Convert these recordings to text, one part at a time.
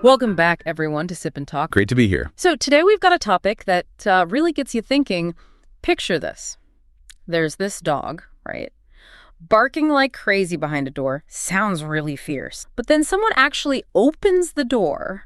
Welcome back, everyone, to Sip and Talk. Great to be here. So today we've got a topic that really gets you thinking. Picture this. There's this dog, right? Barking like crazy behind a door. Sounds really fierce. But then someone actually opens the door.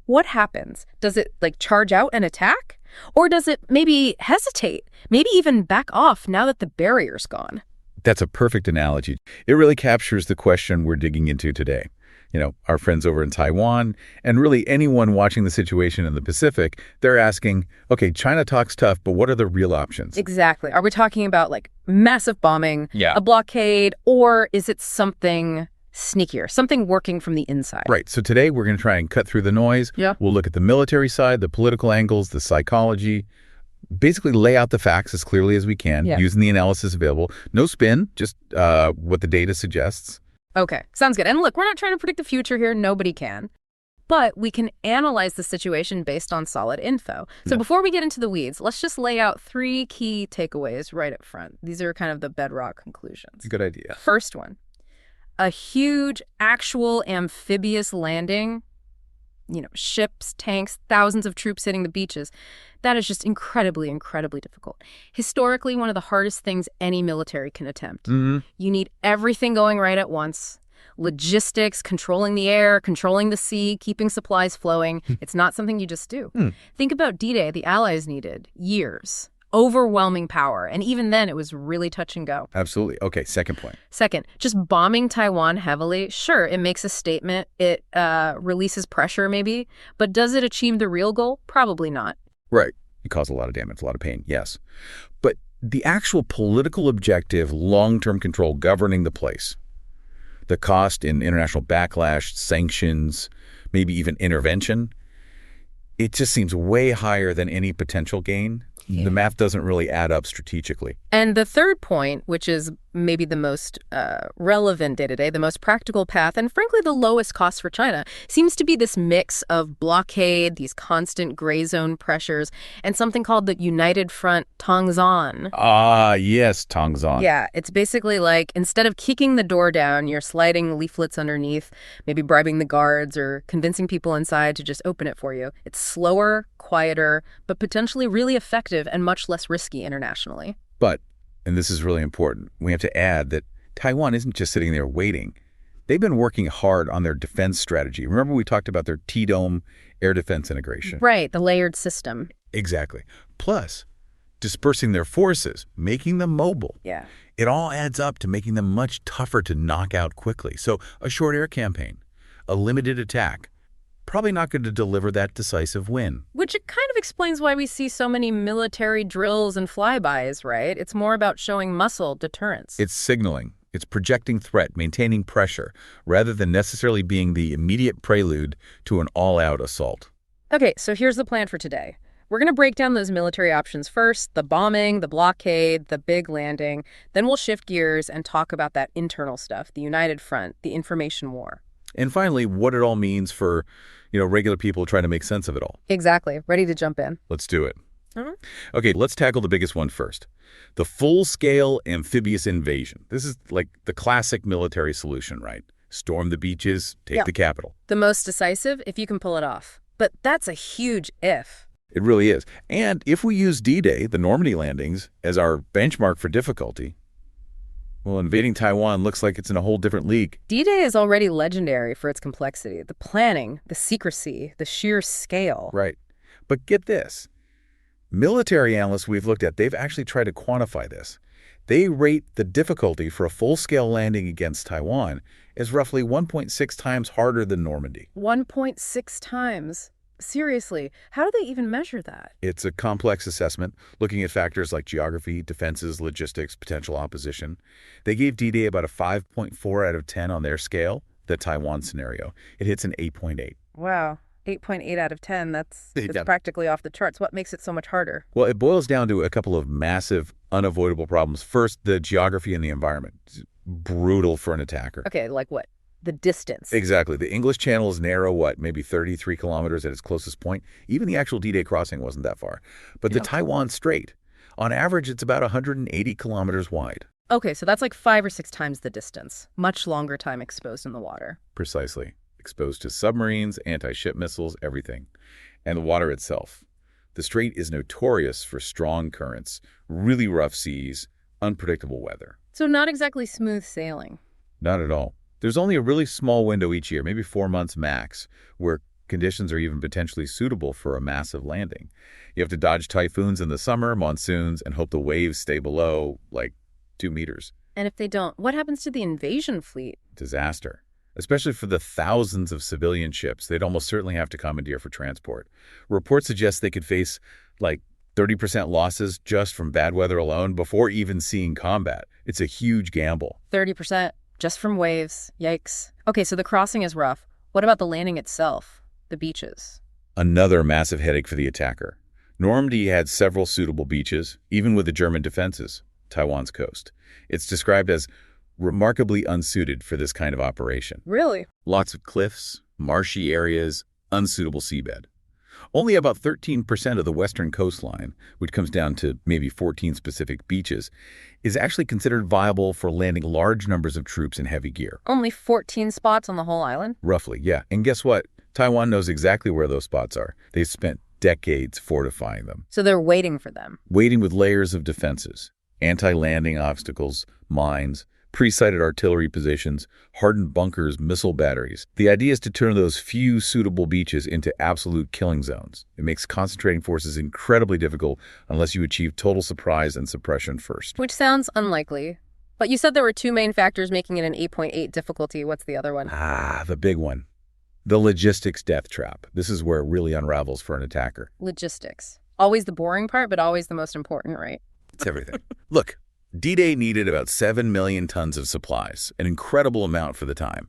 What happens? Does it, charge out and attack? Or does it maybe hesitate? Maybe even back off now that the barrier's gone? That's a perfect analogy. It really captures the question we're digging into today. You know, our friends over in Taiwan, and really anyone watching the situation in the Pacific, they're asking, okay, China talks tough, but what are the real options? Exactly. Are we talking about, massive bombing, a blockade, or is it something sneakier, something working from the inside? Right. So today we're going to try and cut through the noise. Yeah. We'll look at the military side, the political angles, the psychology, basically lay out the facts as clearly as we can, using the analysis available. No spin, just what the data suggests. Okay, sounds good. And look, we're not trying to predict the future here. Nobody can. But we can analyze the situation based on solid info. So before we get into the weeds, let's just lay out 3 key takeaways right up front. These are kind of the bedrock conclusions. Good idea. First one, a huge actual amphibious landing, ships, tanks, thousands of troops hitting the beaches. That is just incredibly, incredibly difficult. Historically, one of the hardest things any military can attempt. Mm-hmm. You need everything going right at once. Logistics, controlling the air, controlling the sea, keeping supplies flowing. It's not something you just do. Think about D-Day. The Allies needed years. Overwhelming power. And even then, it was really touch and go. Absolutely. Okay, second point. Second, just bombing Taiwan heavily, sure, it makes a statement. It releases pressure, maybe. But does it achieve the real goal? Probably not. Right. It caused a lot of damage, a lot of pain, yes. But the actual political objective, long-term control governing the place, the cost in international backlash, sanctions, maybe even intervention, it just seems way higher than any potential gain. Yeah. The math doesn't really add up strategically. And the third point, which is maybe the most relevant day-to-day, the most practical path, and frankly the lowest cost for China, seems to be this mix of blockade, these constant gray zone pressures, and something called the United Front Tongzhan. Ah, yes, Tongzhan. Yeah, it's basically like instead of kicking the door down, you're sliding leaflets underneath, maybe bribing the guards or convincing people inside to just open it for you. It's slower, quieter, but potentially really effective and much less risky internationally. But, and this is really important, we have to add that Taiwan isn't just sitting there waiting. They've been working hard on their defense strategy. Remember we talked about their T-dome air defense integration? Right, the layered system. Exactly. Plus, dispersing their forces, making them mobile. Yeah. It all adds up to making them much tougher to knock out quickly. So a short air campaign, a limited attack, probably not going to deliver that decisive win. Which it kind of explains why we see so many military drills and flybys, right? It's more about showing muscle, deterrence. It's signaling. It's projecting threat, maintaining pressure, rather than necessarily being the immediate prelude to an all-out assault. Okay, so here's the plan for today. We're going to break down those military options first, the bombing, the blockade, the big landing. Then we'll shift gears and talk about that internal stuff, the United Front, the information war. And finally, what it all means for, regular people trying to make sense of it all. Exactly. Ready to jump in. Let's do it. Okay, let's tackle the biggest one first. The full-scale amphibious invasion. This is like the classic military solution, right? Storm the beaches, take the capital. The most decisive if you can pull it off. But that's a huge if. It really is. And if we use D-Day, the Normandy landings, as our benchmark for difficulty, well, invading Taiwan looks like it's in a whole different league. D-Day is already legendary for its complexity, the planning, the secrecy, the sheer scale. Right. But get this. Military analysts we've looked at, they've actually tried to quantify this. They rate the difficulty for a full-scale landing against Taiwan as roughly 1.6 times harder than Normandy. 1.6 times? Seriously, how do they even measure that? It's a complex assessment, looking at factors like geography, defenses, logistics, potential opposition. They gave D-Day about a 5.4 out of 10 on their scale, the Taiwan scenario. It hits an 8.8. Wow, 8.8 out of 10, that's practically off the charts. What makes it so much harder? Well, it boils down to a couple of massive, unavoidable problems. First, the geography and the environment. It's brutal for an attacker. Okay, like what? The distance. Exactly. The English Channel is narrow, maybe 33 kilometers at its closest point. Even the actual D-Day crossing wasn't that far. But the Taiwan Strait, on average, it's about 180 kilometers wide. Okay, so that's like 5 or 6 times the distance. Much longer time exposed in the water. Precisely. exposed to submarines, anti-ship missiles, everything. And the water itself. The Strait is notorious for strong currents, really rough seas, unpredictable weather. So not exactly smooth sailing. Not at all. There's only a really small window each year, maybe 4 months max, where conditions are even potentially suitable for a massive landing. You have to dodge typhoons in the summer, monsoons, and hope the waves stay below, like, 2 meters. And if they don't, what happens to the invasion fleet? Disaster. Especially for the thousands of civilian ships, they'd almost certainly have to commandeer for transport. Reports suggest they could face, like, 30% losses just from bad weather alone before even seeing combat. It's a huge gamble. 30% just from waves. Yikes. Okay, so the crossing is rough. What about the landing itself? The beaches? Another massive headache for the attacker. Normandy had several suitable beaches, even with the German defenses, Taiwan's coast. It's described as remarkably unsuited for this kind of operation. Really? Lots of cliffs, marshy areas, unsuitable seabed. Only about 13% of the western coastline, which comes down to maybe 14 specific beaches, is actually considered viable for landing large numbers of troops in heavy gear. Only 14 spots on the whole island? Roughly, yeah. And guess what? Taiwan knows exactly where those spots are. They've spent decades fortifying them. So they're waiting for them? Waiting with layers of defenses, anti-landing obstacles, mines, pre-sighted artillery positions, hardened bunkers, missile batteries. The idea is to turn those few suitable beaches into absolute killing zones. It makes concentrating forces incredibly difficult unless you achieve total surprise and suppression first. Which sounds unlikely. But you said there were 2 main factors making it an 8.8 difficulty. What's the other one? The big one. The logistics death trap. This is where it really unravels for an attacker. Logistics. Always the boring part, but always the most important, right? It's everything. Look. D-Day needed about 7 million tons of supplies, an incredible amount for the time.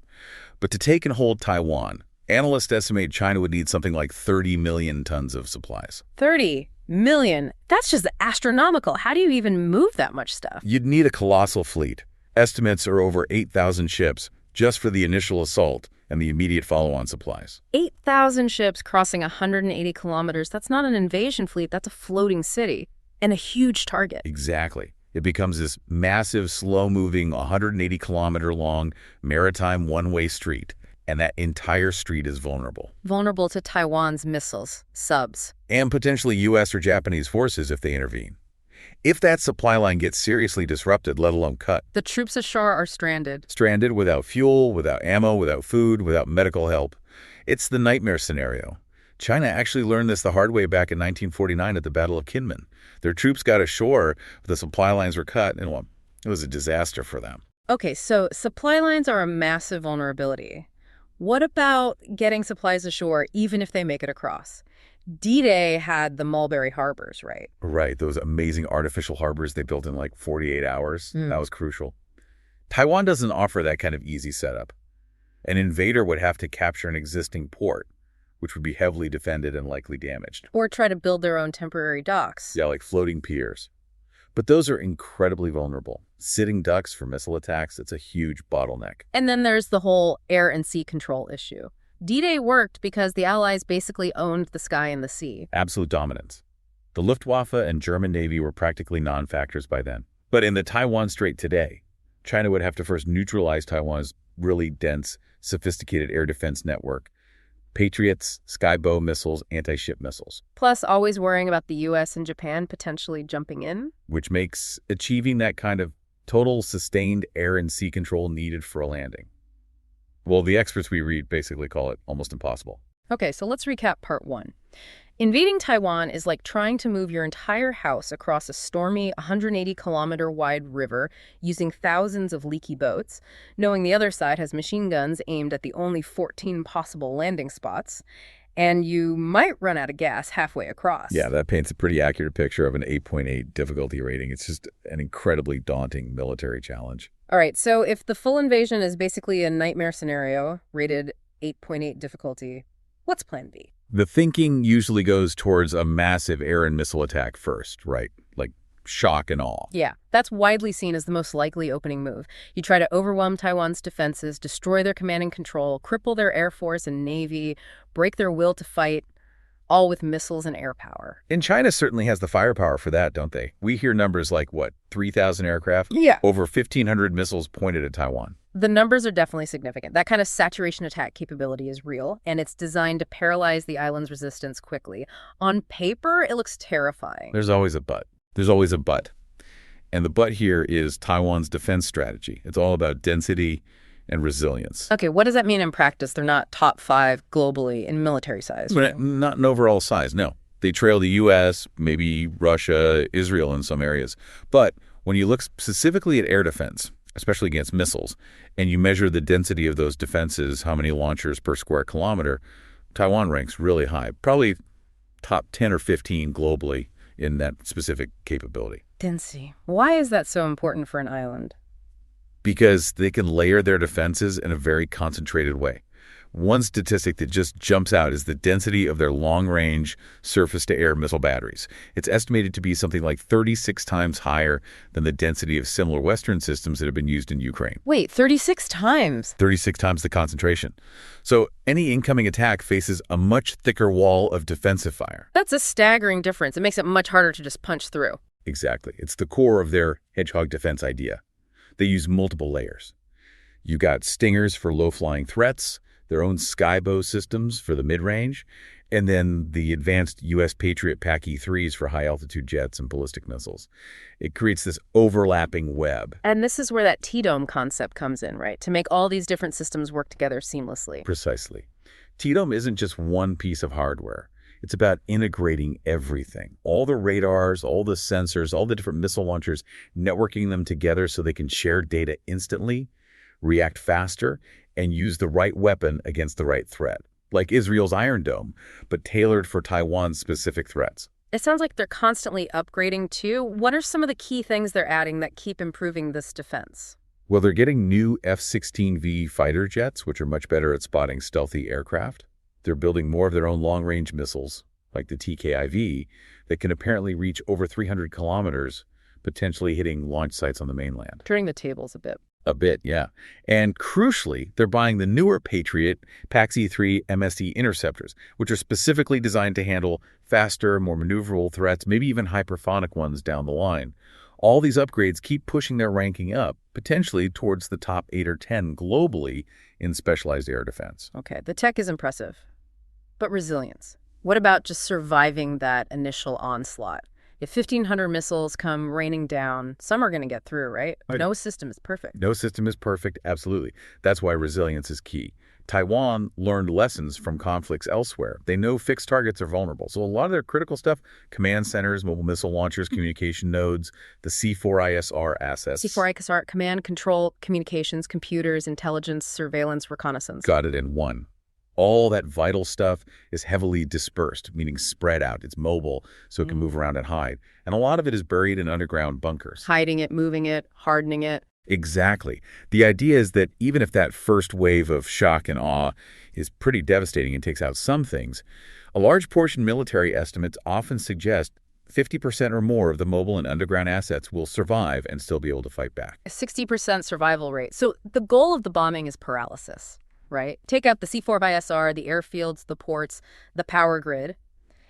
But to take and hold Taiwan, analysts estimate China would need something like 30 million tons of supplies. 30 million? That's just astronomical. How do you even move that much stuff? You'd need a colossal fleet. Estimates are over 8,000 ships just for the initial assault and the immediate follow-on supplies. 8,000 ships crossing 180 kilometers. That's not an invasion fleet. That's a floating city and a huge target. Exactly. It becomes this massive, slow-moving, 180-kilometer-long maritime one-way street, and that entire street is vulnerable. Vulnerable to Taiwan's missiles, subs. And potentially U.S. or Japanese forces if they intervene. If that supply line gets seriously disrupted, let alone cut. The troops ashore are stranded. Stranded without fuel, without ammo, without food, without medical help. It's the nightmare scenario. China actually learned this the hard way back in 1949 at the Battle of Kinmen. Their troops got ashore, the supply lines were cut, and well, it was a disaster for them. Okay, so supply lines are a massive vulnerability. What about getting supplies ashore even if they make it across? D-Day had the Mulberry Harbors, right? Right, those amazing artificial harbors they built in like 48 hours. That was crucial. Taiwan doesn't offer that kind of easy setup. An invader would have to capture an existing port, which would be heavily defended and likely damaged. Or try to build their own temporary docks. Yeah, like floating piers. But those are incredibly vulnerable. Sitting ducks for missile attacks, it's a huge bottleneck. And then there's the whole air and sea control issue. D-Day worked because the Allies basically owned the sky and the sea. Absolute dominance. The Luftwaffe and German Navy were practically non-factors by then. But in the Taiwan Strait today, China would have to first neutralize Taiwan's really dense, sophisticated air defense network. Patriots, Skybow missiles, anti-ship missiles. Plus always worrying about the U.S. and Japan potentially jumping in. Which makes achieving that kind of total sustained air and sea control needed for a landing. Well, the experts we read basically call it almost impossible. Okay, so let's recap part 1. Invading Taiwan is like trying to move your entire house across a stormy 180-kilometer-wide river using thousands of leaky boats, knowing the other side has machine guns aimed at the only 14 possible landing spots, and you might run out of gas halfway across. Yeah, that paints a pretty accurate picture of an 8.8 difficulty rating. It's just an incredibly daunting military challenge. All right, so if the full invasion is basically a nightmare scenario, rated 8.8 difficulty, what's plan B? The thinking usually goes towards a massive air and missile attack first, right? Like shock and awe. Yeah, that's widely seen as the most likely opening move. You try to overwhelm Taiwan's defenses, destroy their command and control, cripple their air force and navy, break their will to fight, all with missiles and air power. And China certainly has the firepower for that, don't they? We hear numbers like, what, 3,000 aircraft? Yeah. Over 1,500 missiles pointed at Taiwan. The numbers are definitely significant. That kind of saturation attack capability is real, and it's designed to paralyze the island's resistance quickly. On paper, it looks terrifying. There's always a but. There's always a but. And the but here is Taiwan's defense strategy. It's all about density and resilience. Okay, what does that mean in practice? They're not top 5 globally in military size. Not in overall size, no. They trail the U.S., maybe Russia, Israel in some areas. But when you look specifically at air defense, especially against missiles, and you measure the density of those defenses, how many launchers per square kilometer, Taiwan ranks really high, probably top 10 or 15 globally in that specific capability. Density. Why is that so important for an island? Because they can layer their defenses in a very concentrated way. One statistic that just jumps out is the density of their long-range surface-to-air missile batteries. It's estimated to be something like 36 times higher than the density of similar Western systems that have been used in Ukraine. Wait, 36 times? 36 times the concentration. So any incoming attack faces a much thicker wall of defensive fire. That's a staggering difference. It makes it much harder to just punch through. Exactly. It's the core of their hedgehog defense idea. They use multiple layers. You got stingers for low-flying threats, their own Skybow systems for the mid-range, and then the advanced U.S. Patriot PAC-E3s for high-altitude jets and ballistic missiles. It creates this overlapping web. And this is where that T-dome concept comes in, right? To make all these different systems work together seamlessly. Precisely. T-dome isn't just one piece of hardware. It's about integrating everything. All the radars, all the sensors, all the different missile launchers, networking them together so they can share data instantly, react faster, and use the right weapon against the right threat, like Israel's Iron Dome, but tailored for Taiwan's specific threats. It sounds like they're constantly upgrading, too. What are some of the key things they're adding that keep improving this defense? Well, they're getting new F-16V fighter jets, which are much better at spotting stealthy aircraft. They're building more of their own long-range missiles, like the TKIV, that can apparently reach over 300 kilometers, potentially hitting launch sites on the mainland. Turning the tables a bit. A bit, yeah. And crucially, they're buying the newer Patriot PAC-E3 MSE interceptors, which are specifically designed to handle faster, more maneuverable threats, maybe even hypersonic ones down the line. All these upgrades keep pushing their ranking up, potentially towards the top 8 or 10 globally in specialized air defense. Okay, the tech is impressive. But resilience. What about just surviving that initial onslaught? If 1,500 missiles come raining down, some are going to get through, right? No system is perfect. No system is perfect, absolutely. That's why resilience is key. Taiwan learned lessons from conflicts elsewhere. They know fixed targets are vulnerable. So a lot of their critical stuff, command centers, mobile missile launchers, communication nodes, the C4ISR assets. C4ISR, command, control, communications, computers, intelligence, surveillance, reconnaissance. Got it in one. All that vital stuff is heavily dispersed, meaning spread out. It's mobile, so it can move around and hide. And a lot of it is buried in underground bunkers. Hiding it, moving it, hardening it. Exactly. The idea is that even if that first wave of shock and awe is pretty devastating and takes out some things, a large portion military estimates often suggest 50% or more of the mobile and underground assets will survive and still be able to fight back. A 60% survival rate. So the goal of the bombing is paralysis. Right? Take out the C4ISR, the airfields, the ports, the power grid.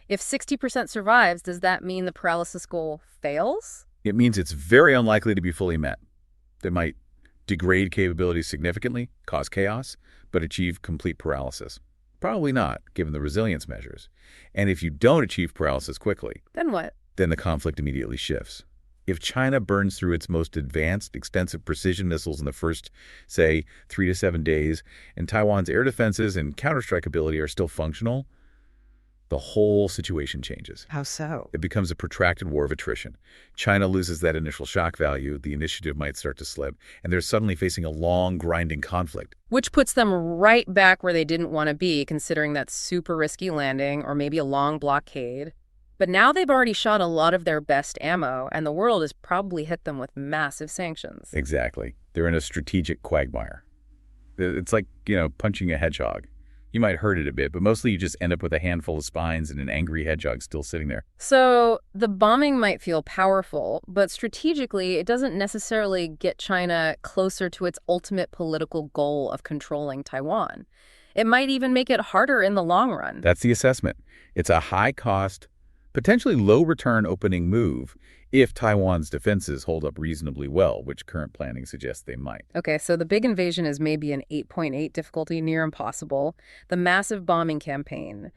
If 60% survives, does that mean the paralysis goal fails? It means it's very unlikely to be fully met. They might degrade capabilities significantly, cause chaos, but achieve complete paralysis. Probably not, given the resilience measures. And if you don't achieve paralysis quickly, then what? Then the conflict immediately shifts. If China burns through its most advanced, extensive precision missiles in the first, say, 3 to 7 days, and Taiwan's air defenses and counterstrike ability are still functional, the whole situation changes. How so? It becomes a protracted war of attrition. China loses that initial shock value, the initiative might start to slip, and they're suddenly facing a long, grinding conflict. Which puts them right back where they didn't want to be, considering that super risky landing or maybe a long blockade. But now they've already shot a lot of their best ammo, and the world has probably hit them with massive sanctions. Exactly. They're in a strategic quagmire. It's like, punching a hedgehog. You might hurt it a bit, but mostly you just end up with a handful of spines and an angry hedgehog still sitting there. So the bombing might feel powerful, but strategically it doesn't necessarily get China closer to its ultimate political goal of controlling Taiwan. It might even make it harder in the long run. That's the assessment. It's a high-cost, Potentially low-return opening move if Taiwan's defenses hold up reasonably well, which current planning suggests they might. Okay, so the big invasion is maybe an 8.8 difficulty, near impossible. The massive bombing campaign.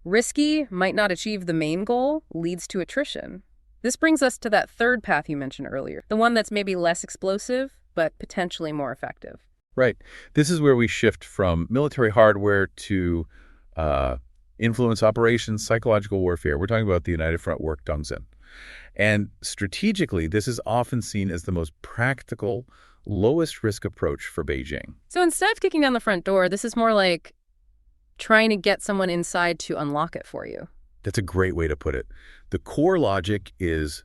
Risky, might not achieve the main goal, leads to attrition. This brings us to that third path you mentioned earlier, the one that's maybe less explosive, but potentially more effective. Right. This is where we shift from military hardware to influence operations, psychological warfare. We're talking about the United Front work Dongzhen. And strategically, this is often seen as the most practical, lowest risk approach for Beijing. So instead of kicking down the front door, this is more like trying to get someone inside to unlock it for you. That's a great way to put it. The core logic is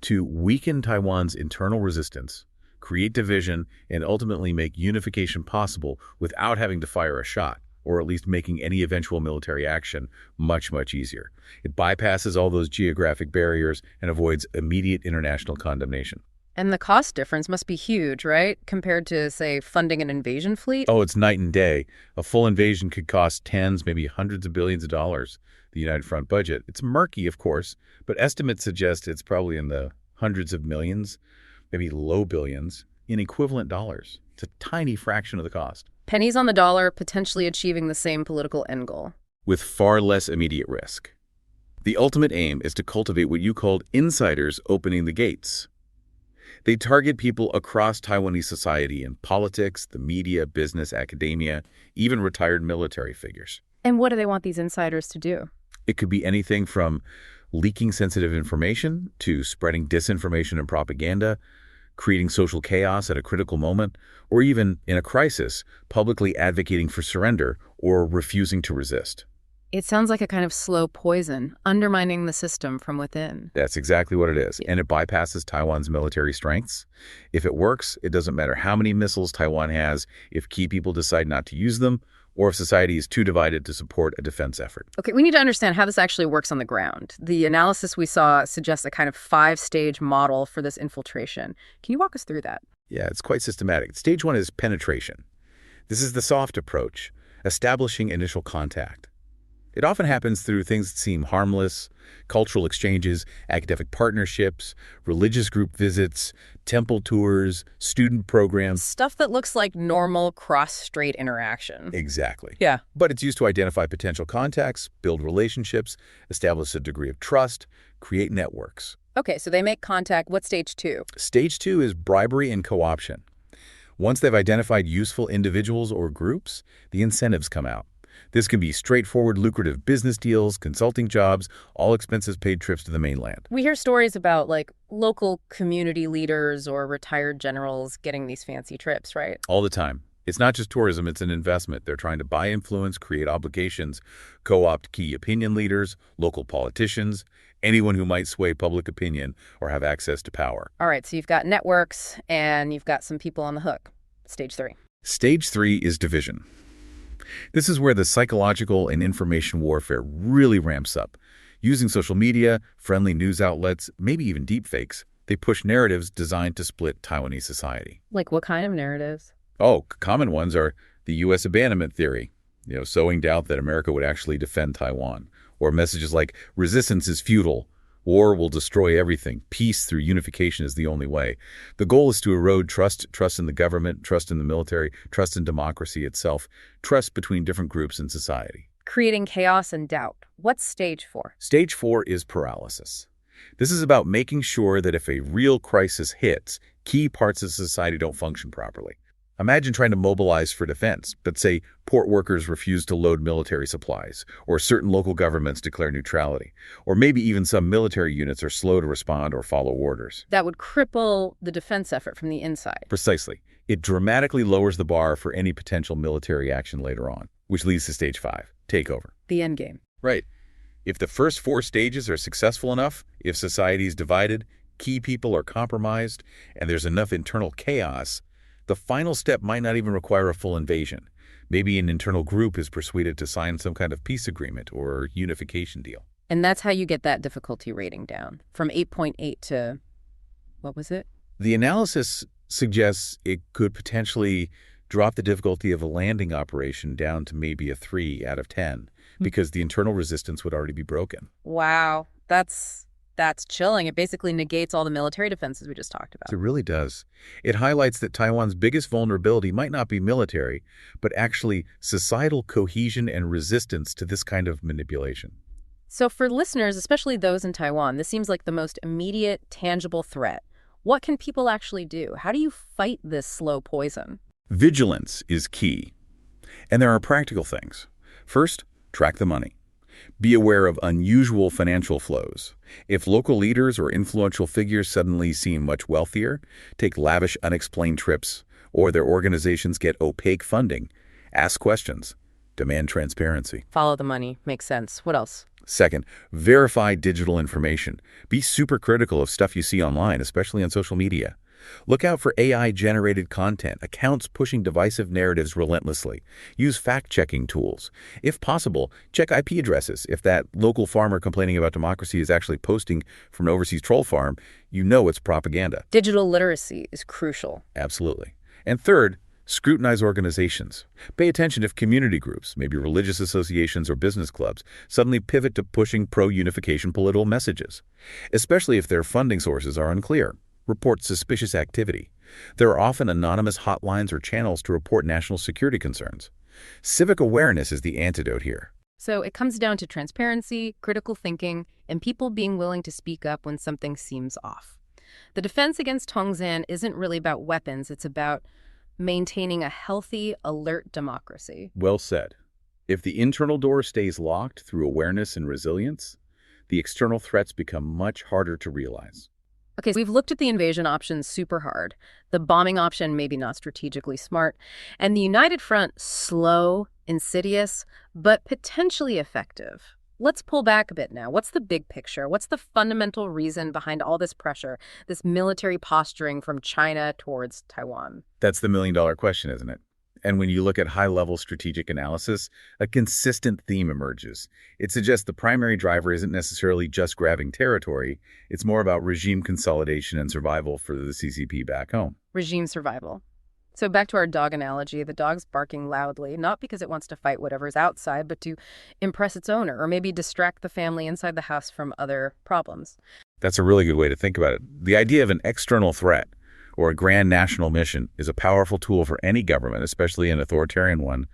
to weaken Taiwan's internal resistance, create division, and ultimately make unification possible without having to fire a shot, or at least making any eventual military action much, much easier. It bypasses all those geographic barriers and avoids immediate international condemnation. And the cost difference must be huge, right? Compared to, say, funding an invasion fleet? Oh, it's night and day. A full invasion could cost tens, maybe hundreds of billions of dollars, the United Front budget. It's murky, of course, but estimates suggest it's probably in the hundreds of millions, maybe low billions, in equivalent dollars. It's a tiny fraction of the cost. Pennies on the dollar, potentially achieving the same political end goal. With far less immediate risk. The ultimate aim is to cultivate what you called insiders opening the gates. They target people across Taiwanese society in politics, the media, business, academia, even retired military figures. And what do they want these insiders to do? It could be anything from leaking sensitive information to spreading disinformation and propaganda, creating social chaos at a critical moment, or even, in a crisis, publicly advocating for surrender or refusing to resist. It sounds like a kind of slow poison, undermining the system from within. That's exactly what it is, and it bypasses Taiwan's military strengths. If it works, it doesn't matter how many missiles Taiwan has if key people decide not to use them, or if society is too divided to support a defense effort. Okay, we need to understand how this actually works on the ground. The analysis we saw suggests a kind of 5-stage model for this infiltration. Can you walk us through that? Yeah, it's quite systematic. Stage 1 is penetration. This is the soft approach, establishing initial contact. It often happens through things that seem harmless, cultural exchanges, academic partnerships, religious group visits, temple tours, student programs. Stuff that looks like normal cross-strait interaction. Exactly. Yeah. But it's used to identify potential contacts, build relationships, establish a degree of trust, create networks. Okay, so they make contact. What's stage 2? Stage 2 is bribery and co-option. Once they've identified useful individuals or groups, the incentives come out. This can be straightforward, lucrative business deals, consulting jobs, all expenses paid trips to the mainland. We hear stories about, like, local community leaders or retired generals getting these fancy trips, right? All the time. It's not just tourism, it's an investment. They're trying to buy influence, create obligations, co-opt key opinion leaders, local politicians, anyone who might sway public opinion or have access to power. All right, so you've got networks and you've got some people on the hook. Stage 3. Stage 3 is division. This is where the psychological and information warfare really ramps up. Using social media, friendly news outlets, maybe even deepfakes, they push narratives designed to split Taiwanese society. Like what kind of narratives? Oh, common ones are the U.S. abandonment theory, sowing doubt that America would actually defend Taiwan, or messages like resistance is futile, war will destroy everything, peace through unification is the only way. The goal is to erode trust in the government, trust in the military, trust in democracy itself, trust between different groups in society. Creating chaos and doubt. What's stage 4? Stage 4 is paralysis. This is about making sure that if a real crisis hits, key parts of society don't function properly. Imagine trying to mobilize for defense, but say port workers refuse to load military supplies, or certain local governments declare neutrality, or maybe even some military units are slow to respond or follow orders. That would cripple the defense effort from the inside. Precisely. It dramatically lowers the bar for any potential military action later on, which leads to stage 5, takeover. The end game. Right. If the first 4 stages are successful enough, if society is divided, key people are compromised, and there's enough internal chaos, the final step might not even require a full invasion. Maybe an internal group is persuaded to sign some kind of peace agreement or unification deal. And that's how you get that difficulty rating down from 8.8 to, what was it? The analysis suggests it could potentially drop the difficulty of a landing operation down to maybe a 3 out of 10 because the internal resistance would already be broken. Wow. That's chilling. It basically negates all the military defenses we just talked about. It really does. It highlights that Taiwan's biggest vulnerability might not be military, but actually societal cohesion and resistance to this kind of manipulation. So for listeners, especially those in Taiwan, this seems like the most immediate, tangible threat. What can people actually do? How do you fight this slow poison? Vigilance is key. And there are practical things. First, track the money. Be aware of unusual financial flows. If local leaders or influential figures suddenly seem much wealthier, take lavish unexplained trips, or their organizations get opaque funding, ask questions. Demand transparency. Follow the money. Makes sense. What else? Second, verify digital information. Be super critical of stuff you see online, especially on social media. Look out for AI-generated content, accounts pushing divisive narratives relentlessly. Use fact-checking tools. If possible, check IP addresses. If that local farmer complaining about democracy is actually posting from an overseas troll farm, you know it's propaganda. Digital literacy is crucial. Absolutely. And third, scrutinize organizations. Pay attention if community groups, maybe religious associations or business clubs, suddenly pivot to pushing pro-unification political messages, especially if their funding sources are unclear. Report suspicious activity. There are often anonymous hotlines or channels to report national security concerns. Civic awareness is the antidote here. So it comes down to transparency, critical thinking, and people being willing to speak up when something seems off. The defense against Tongzhan isn't really about weapons. It's about maintaining a healthy, alert democracy. Well said. If the internal door stays locked through awareness and resilience, the external threats become much harder to realize. Okay, so we've looked at the invasion option super hard. The bombing option, maybe not strategically smart. And the united front, slow, insidious, but potentially effective. Let's pull back a bit now. What's the big picture? What's the fundamental reason behind all this pressure, this military posturing from China towards Taiwan? That's the million-dollar question, isn't it? And when you look at high-level strategic analysis, a consistent theme emerges. It suggests the primary driver isn't necessarily just grabbing territory. It's more about regime consolidation and survival for the CCP back home. Regime survival. So back to our dog analogy, the dog's barking loudly, not because it wants to fight whatever's outside, but to impress its owner or maybe distract the family inside the house from other problems. That's a really good way to think about it. The idea of an external threat or a grand national mission is a powerful tool for any government, especially an authoritarian one,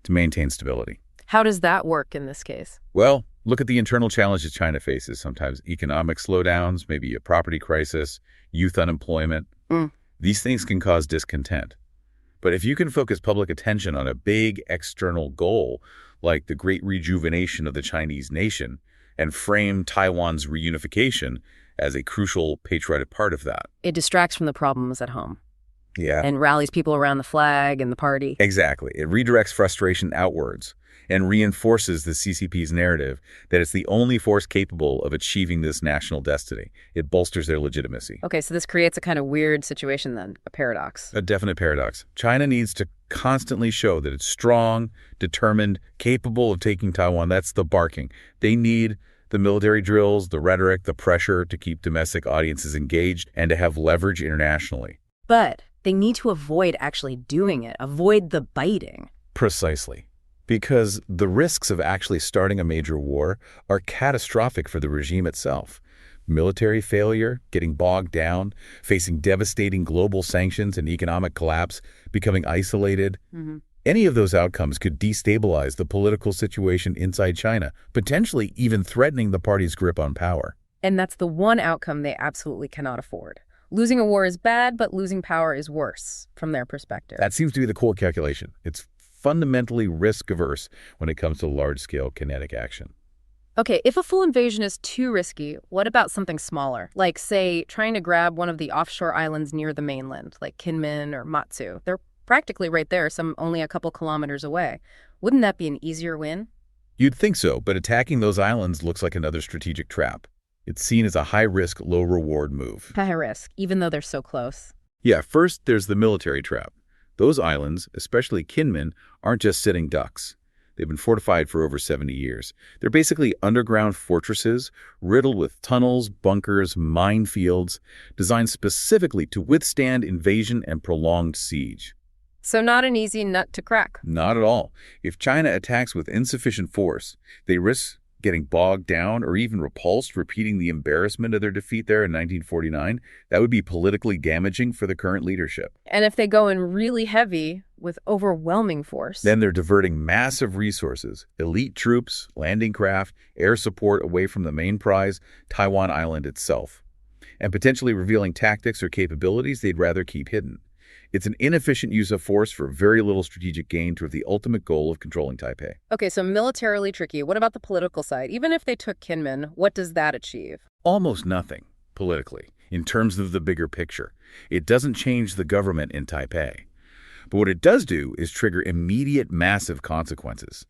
to maintain stability. How does that work in this case? Well, look at the internal challenges China faces, sometimes economic slowdowns, maybe a property crisis, youth unemployment. These things can cause discontent. But if you can focus public attention on a big external goal, like the great rejuvenation of the Chinese nation, and frame Taiwan's reunification as a crucial patriotic part of that. It distracts from the problems at home. Yeah. And rallies people around the flag and the party. Exactly. It redirects frustration outwards and reinforces the CCP's narrative that it's the only force capable of achieving this national destiny. It bolsters their legitimacy. Okay, so this creates a kind of weird situation then, a paradox. A definite paradox. China needs to constantly show that it's strong, determined, capable of taking Taiwan. That's the barking. They need the military drills, the rhetoric, the pressure to keep domestic audiences engaged and to have leverage internationally. But they need to avoid actually doing it, avoid the biting. Precisely. Because the risks of actually starting a major war are catastrophic for the regime itself. Military failure, getting bogged down, facing devastating global sanctions and economic collapse, becoming isolated. Any of those outcomes could destabilize the political situation inside China, potentially even threatening the party's grip on power. And that's the one outcome they absolutely cannot afford. Losing a war is bad, but losing power is worse from their perspective. That seems to be the core calculation. It's fundamentally risk-averse when it comes to large-scale kinetic action. Okay, if a full invasion is too risky, what about something smaller? Like, say, trying to grab one of the offshore islands near the mainland, like Kinmen or Matsu. They're practically right there, some only a couple kilometers away. Wouldn't that be an easier win? You'd think so, but attacking those islands looks like another strategic trap. It's seen as a high-risk, low-reward move. High risk, even though they're so close. Yeah, first there's the military trap. Those islands, especially Kinmen, aren't just sitting ducks. They've been fortified for over 70 years. They're basically underground fortresses riddled with tunnels, bunkers, minefields, designed specifically to withstand invasion and prolonged siege. So not an easy nut to crack. Not at all. If China attacks with insufficient force, they risk getting bogged down or even repulsed, repeating the embarrassment of their defeat there in 1949, that would be politically damaging for the current leadership. And if they go in really heavy with overwhelming force, then they're diverting massive resources, elite troops, landing craft, air support away from the main prize, Taiwan Island itself, and potentially revealing tactics or capabilities they'd rather keep hidden. It's an inefficient use of force for very little strategic gain toward the ultimate goal of controlling Taipei. Okay, so militarily tricky. What about the political side? Even if they took Kinmen, what does that achieve? Almost nothing, politically, in terms of the bigger picture. It doesn't change the government in Taipei. But what it does do is trigger immediate massive consequences.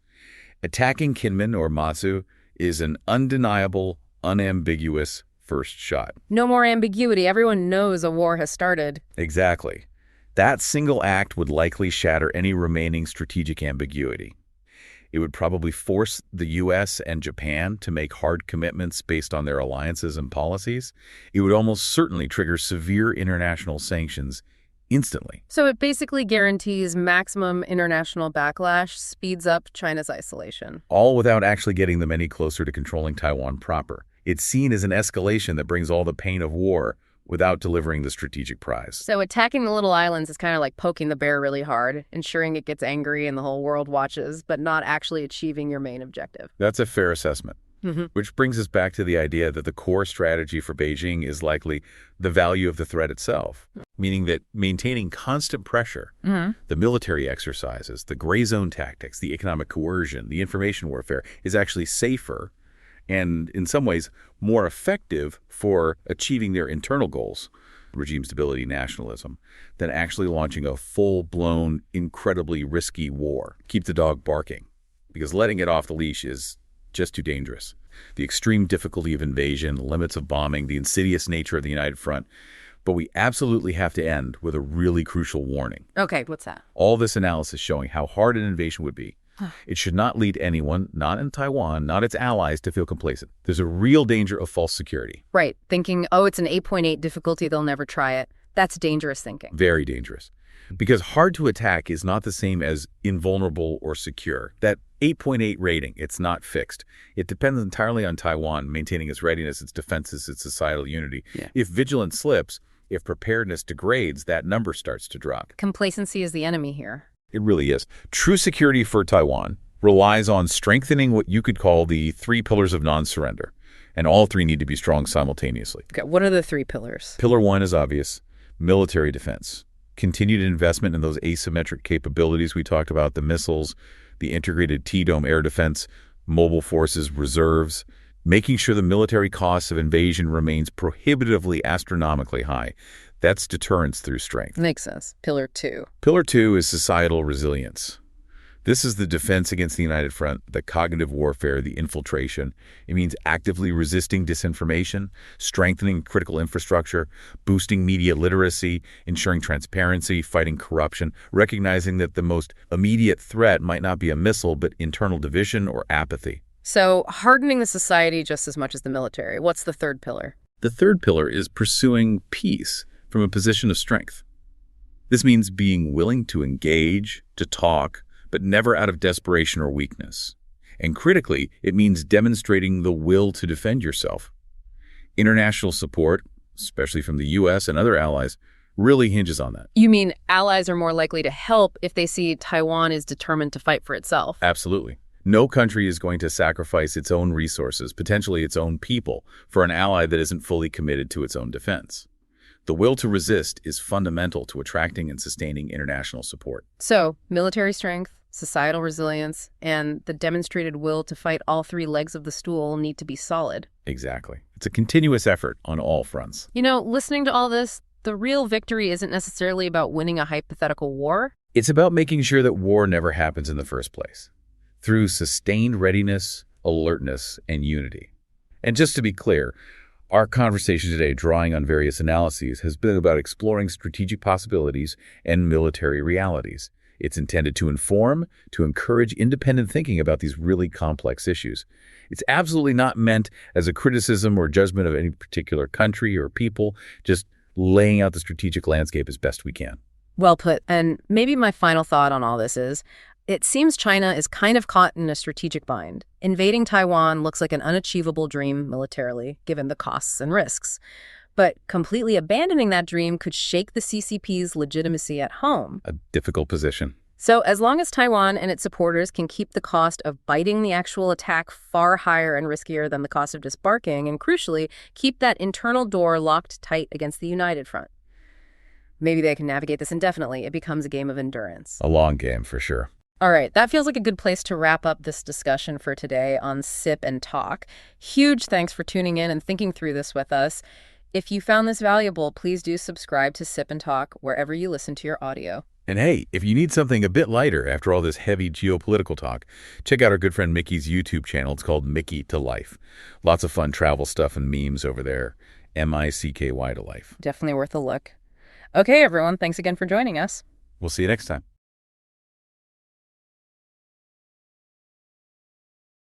Attacking Kinmen or Matsu is an undeniable, unambiguous first shot. No more ambiguity. Everyone knows a war has started. Exactly. That single act would likely shatter any remaining strategic ambiguity. It would probably force the U.S. and Japan to make hard commitments based on their alliances and policies. It would almost certainly trigger severe international sanctions instantly. So it basically guarantees maximum international backlash, speeds up China's isolation. All without actually getting them any closer to controlling Taiwan proper. It's seen as an escalation that brings all the pain of war without delivering the strategic prize. So attacking the little islands is kind of like poking the bear really hard, ensuring it gets angry and the whole world watches, but not actually achieving your main objective. That's a fair assessment. Which brings us back to the idea that the core strategy for Beijing is likely the value of the threat itself, meaning that maintaining constant pressure, the military exercises, the gray zone tactics, the economic coercion, the information warfare is actually safer and, in some ways, more effective for achieving their internal goals, regime stability, nationalism, than actually launching a full-blown, incredibly risky war. Keep the dog barking, because letting it off the leash is just too dangerous. The extreme difficulty of invasion, the limits of bombing, the insidious nature of the United Front. But we absolutely have to end with a really crucial warning. Okay, what's that? All this analysis showing how hard an invasion would be. It should not lead anyone, not in Taiwan, not its allies, to feel complacent. There's a real danger of false security. Right, thinking, oh, it's an 8.8 difficulty, they'll never try it. That's dangerous thinking. Very dangerous. Because hard to attack is not the same as invulnerable or secure. That 8.8 rating, it's not fixed. It depends entirely on Taiwan maintaining its readiness, its defenses, its societal unity. If vigilance slips, if preparedness degrades, that number starts to drop. Complacency is the enemy here. It really is. True security for Taiwan relies on strengthening what you could call the 3 pillars of non-surrender. And all 3 need to be strong simultaneously. Okay, what are the 3 pillars? Pillar 1 is obvious: military defense. Continued investment in those asymmetric capabilities we talked about, the missiles, the integrated T-dome air defense, mobile forces, reserves, making sure the military costs of invasion remains prohibitively astronomically high. That's deterrence through strength. Makes sense. Pillar 2. Pillar 2 is societal resilience. This is the defense against the United Front, the cognitive warfare, the infiltration. It means actively resisting disinformation, strengthening critical infrastructure, boosting media literacy, ensuring transparency, fighting corruption, recognizing that the most immediate threat might not be a missile, but internal division or apathy. So hardening the society just as much as the military. What's the 3rd pillar? The 3rd pillar is pursuing peace from a position of strength. This means being willing to engage, to talk, but never out of desperation or weakness. And critically, it means demonstrating the will to defend yourself. International support, especially from the U.S. and other allies, really hinges on that. You mean allies are more likely to help if they see Taiwan is determined to fight for itself? Absolutely. No country is going to sacrifice its own resources, potentially its own people, for an ally that isn't fully committed to its own defense. The will to resist is fundamental to attracting and sustaining international support. So, military strength, societal resilience, and the demonstrated will to fight all 3 legs of the stool need to be solid. Exactly. It's a continuous effort on all fronts. You know, listening to all this, the real victory isn't necessarily about winning a hypothetical war. It's about making sure that war never happens in the first place, through sustained readiness, alertness, and unity. And just to be clear, our conversation today, drawing on various analyses, has been about exploring strategic possibilities and military realities. It's intended to inform, to encourage independent thinking about these really complex issues. It's absolutely not meant as a criticism or judgment of any particular country or people, just laying out the strategic landscape as best we can. Well put. And maybe my final thought on all this is, It seems China is kind of caught in a strategic bind. Invading Taiwan looks like an unachievable dream militarily, given the costs and risks. But completely abandoning that dream could shake the CCP's legitimacy at home. A difficult position. So as long as Taiwan and its supporters can keep the cost of biting the actual attack far higher and riskier than the cost of disbarking, and crucially, keep that internal door locked tight against the united front, maybe they can navigate this indefinitely. It becomes a game of endurance. A long game, for sure. All right, that feels like a good place to wrap up this discussion for today on Sip and Talk. Huge thanks for tuning in and thinking through this with us. If you found this valuable, please do subscribe to Sip and Talk wherever you listen to your audio. And hey, if you need something a bit lighter after all this heavy geopolitical talk, check out our good friend Mickey's YouTube channel. It's called Mickytolife. Lots of fun travel stuff and memes over there. M-I-C-K-Y to life. Definitely worth a look. Okay, everyone, thanks again for joining us. We'll see you next time.